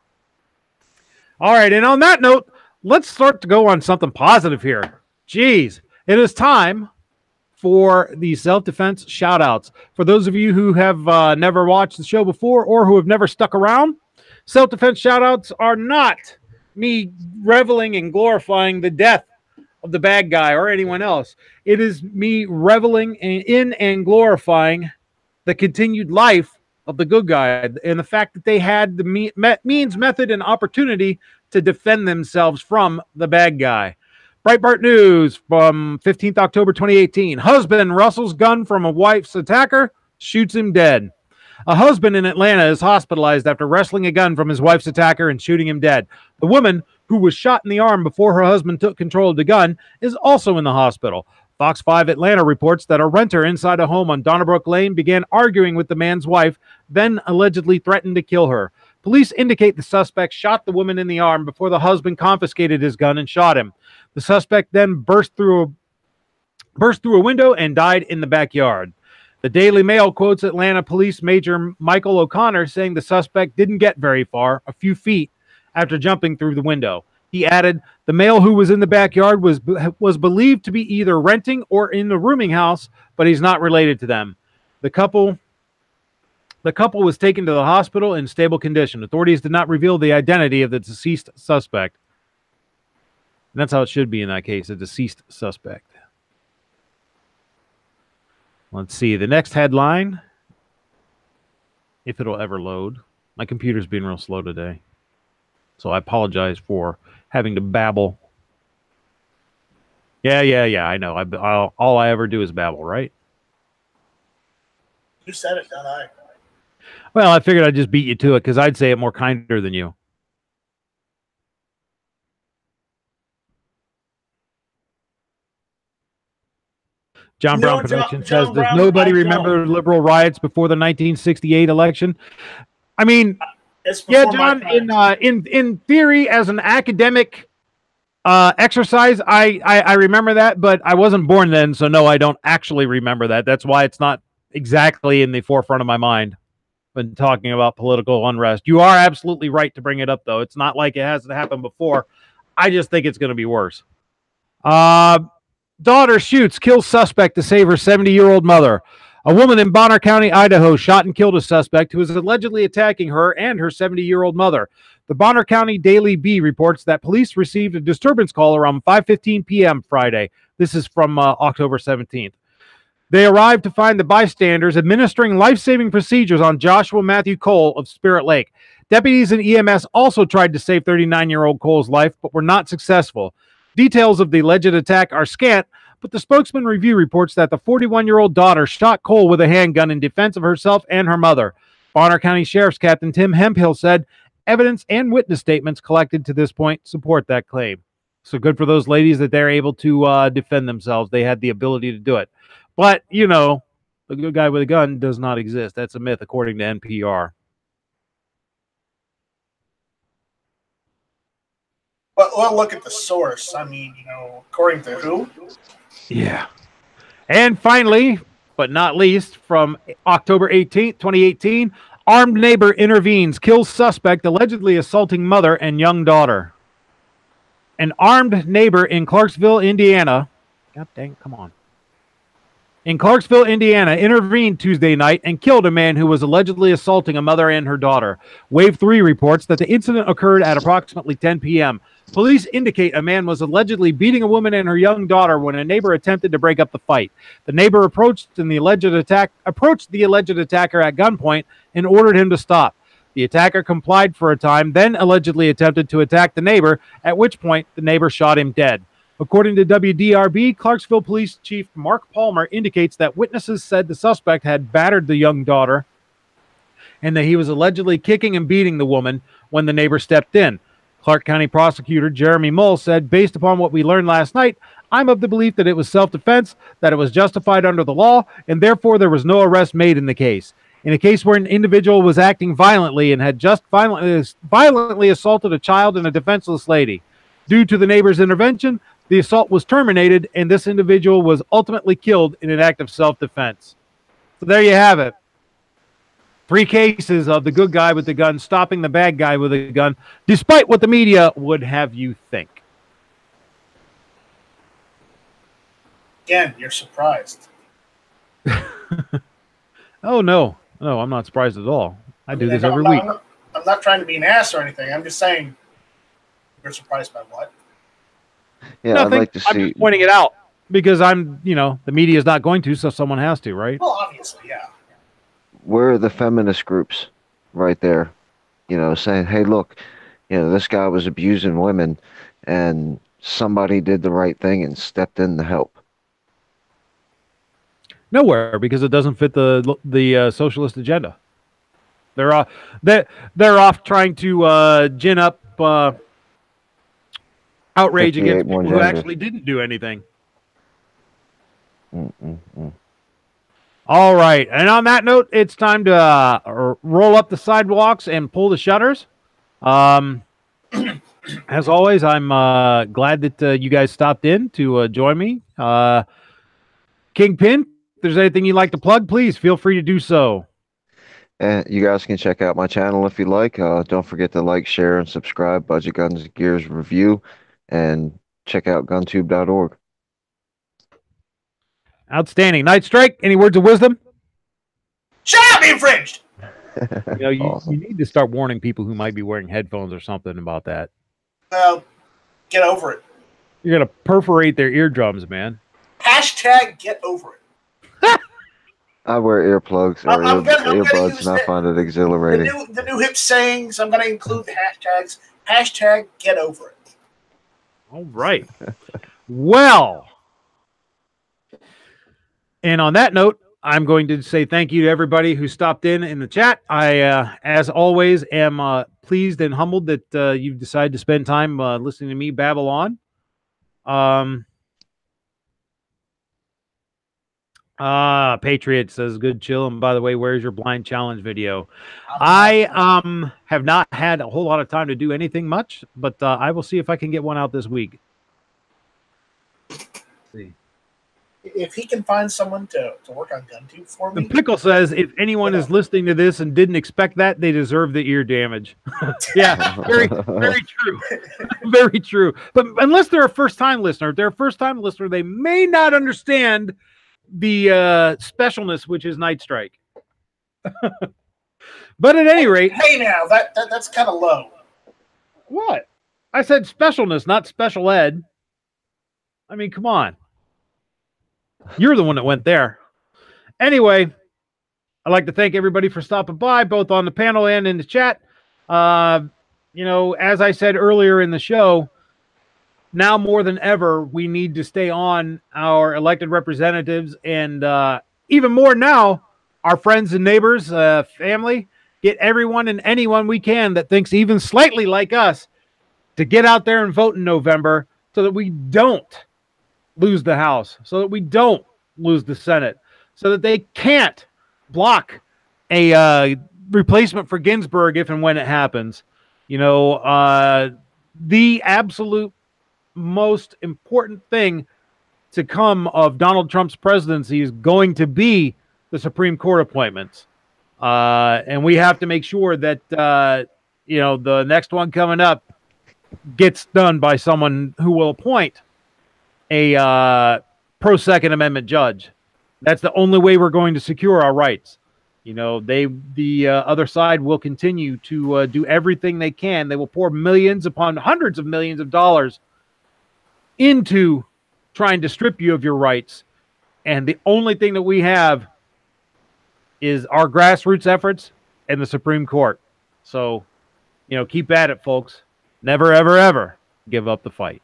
All right, and on that note, let's start to go on something positive here. Jeez, it is time for the Self Defense Shoutouts. For those of you who have never watched the show before or who have never stuck around, Self Defense Shoutouts are not me reveling and glorifying the death of the bad guy or anyone else. It is me reveling in and glorifying the continued life of the good guy and the fact that they had the means, method, and opportunity to defend themselves from the bad guy. Breitbart News from 15th October 2018. Husband wrestles gun from a wife's attacker, shoots him dead. A husband in Atlanta is hospitalized after wrestling a gun from his wife's attacker and shooting him dead. The woman, who was shot in the arm before her husband took control of the gun, is also in the hospital. Fox 5 Atlanta reports that a renter inside a home on Donnybrook Lane began arguing with the man's wife, then allegedly threatened to kill her. Police indicate the suspect shot the woman in the arm before the husband confiscated his gun and shot him. The suspect then burst through a window and died in the backyard. The Daily Mail quotes Atlanta Police Major Michael O'Connor saying the suspect didn't get very far, a few feet, after jumping through the window. He added, the male who was in the backyard was believed to be either renting or in the rooming house, but he's not related to them. The couple was taken to the hospital in stable condition. Authorities did not reveal the identity of the deceased suspect. And that's how it should be in that case, a deceased suspect. Let's see. The next headline, if it'll ever load. My computer's being real slow today, so I apologize for having to babble. Yeah, I know. All I ever do is babble, right? You said it, not I. Well, I figured I'd just beat you to it because I'd say it more kinder than you. John Brown Production says, does nobody remember liberal riots before the 1968 election? I mean, yeah, John, in theory, as an academic exercise, I remember that, but I wasn't born then, so no, I don't actually remember that. That's why it's not exactly in the forefront of my mind when talking about political unrest. You are absolutely right to bring it up, though. It's not like it hasn't happened before. I just think it's going to be worse. Daughter shoots, kills suspect to save her 70-year-old mother. A woman in Bonner County, Idaho, shot and killed a suspect who was allegedly attacking her and her 70-year-old mother. The Bonner County Daily Bee reports that police received a disturbance call around 5:15 p.m. Friday. This is from October 17th. They arrived to find the bystanders administering life-saving procedures on Joshua Matthew Cole of Spirit Lake. Deputies and EMS also tried to save 39-year-old Cole's life, but were not successful. Details of the alleged attack are scant, but the Spokesman Review reports that the 41-year-old daughter shot Cole with a handgun in defense of herself and her mother. Bonner County Sheriff's Captain Tim Hemphill said, evidence and witness statements collected to this point support that claim. So good for those ladies that they're able to defend themselves. They had the ability to do it. But, you know, the good guy with a gun does not exist. That's a myth, according to NPR. Well, look at the source. I mean, you know, according to who? Yeah. And finally, but not least, from October 18th, 2018, armed neighbor intervenes, kills suspect allegedly assaulting mother and young daughter. An armed neighbor in Clarksville, Indiana. God dang, come on. In Clarksville, Indiana, intervened Tuesday night and killed a man who was allegedly assaulting a mother and her daughter. Wave 3 reports that the incident occurred at approximately 10 p.m. Police indicate a man was allegedly beating a woman and her young daughter when a neighbor attempted to break up the fight. The neighbor approached the alleged attacker at gunpoint and ordered him to stop. The attacker complied for a time, then allegedly attempted to attack the neighbor, at which point the neighbor shot him dead. According to WDRB, Clarksville Police Chief Mark Palmer indicates that witnesses said the suspect had battered the young daughter and that he was allegedly kicking and beating the woman when the neighbor stepped in. Clark County Prosecutor Jeremy Mull said, based upon what we learned last night, I'm of the belief that it was self-defense, that it was justified under the law, and therefore there was no arrest made in the case. In a case where an individual was acting violently and had just violently assaulted a child and a defenseless lady. Due to the neighbor's intervention, the assault was terminated, and this individual was ultimately killed in an act of self-defense. So there you have it. 3 cases of the good guy with the gun stopping the bad guy with a gun, despite what the media would have you think. Again, you're surprised. Oh, no. No, I'm not surprised at all. I do this every week. I'm not trying to be an ass or anything. I'm just saying you're surprised by what? Yeah, Nothing. I'd like to see. I'm just pointing it out because the media is not going to, so someone has to, right? Well, obviously, yeah. Where are the feminist groups right there? Saying, hey, look, this guy was abusing women and somebody did the right thing and stepped in to help. Nowhere, because it doesn't fit the socialist agenda. They're off trying to gin up outrage against people who actually didn't do anything. All right. And on that note, it's time to roll up the sidewalks and pull the shutters. As always, I'm glad that you guys stopped in to join me. Kingpin, if there's anything you'd like to plug, please feel free to do so. And you guys can check out my channel if you like. Don't forget to like, share, and subscribe. Budget Guns and Gears Review, and check out guntube.org. Outstanding. Night Strike, any words of wisdom? Shut up, Infringed! Awesome. You need to start warning people who might be wearing headphones or something about that. Well, get over it. You're going to perforate their eardrums, man. Hashtag get over it. I wear earplugs or earbuds, and I find it exhilarating. The new hip sayings, I'm going to include the hashtags. Hashtag get over it. All right. Well, and on that note, I'm going to say thank you to everybody who stopped in the chat. I, as always, am pleased and humbled that you've decided to spend time listening to me babble on. Patriot says, good chill. And by the way, where's your blind challenge video? I have not had a whole lot of time to do anything much, but I will see if I can get one out this week. Let's see. If he can find someone to work on GunTube for me. The Pickle says, if anyone is listening to this and didn't expect that, they deserve the ear damage. Yeah, very true. Very true. But unless they're a first-time listener, if they're a first-time listener, they may not understand the specialness, which is Night Strike. But at any rate... Hey, now, that's kind of low. What? I said specialness, not special ed. I mean, come on. You're the one that went there. Anyway, I'd like to thank everybody for stopping by, both on the panel and in the chat. As I said earlier in the show, now more than ever, we need to stay on our elected representatives, and even more now, our friends and neighbors, family, get everyone and anyone we can that thinks even slightly like us to get out there and vote in November so that we don't lose the House, so that we don't lose the Senate, so that they can't block a replacement for Ginsburg if and when it happens. The absolute most important thing to come of Donald Trump's presidency is going to be the Supreme Court appointments. And we have to make sure that, the next one coming up gets done by someone who will appoint a pro-Second Amendment judge. That's the only way we're going to secure our rights. The other side will continue to do everything they can. They will pour millions upon hundreds of millions of dollars into trying to strip you of your rights. And the only thing that we have is our grassroots efforts and the Supreme Court. So, keep at it, folks. Never, ever, ever give up the fight.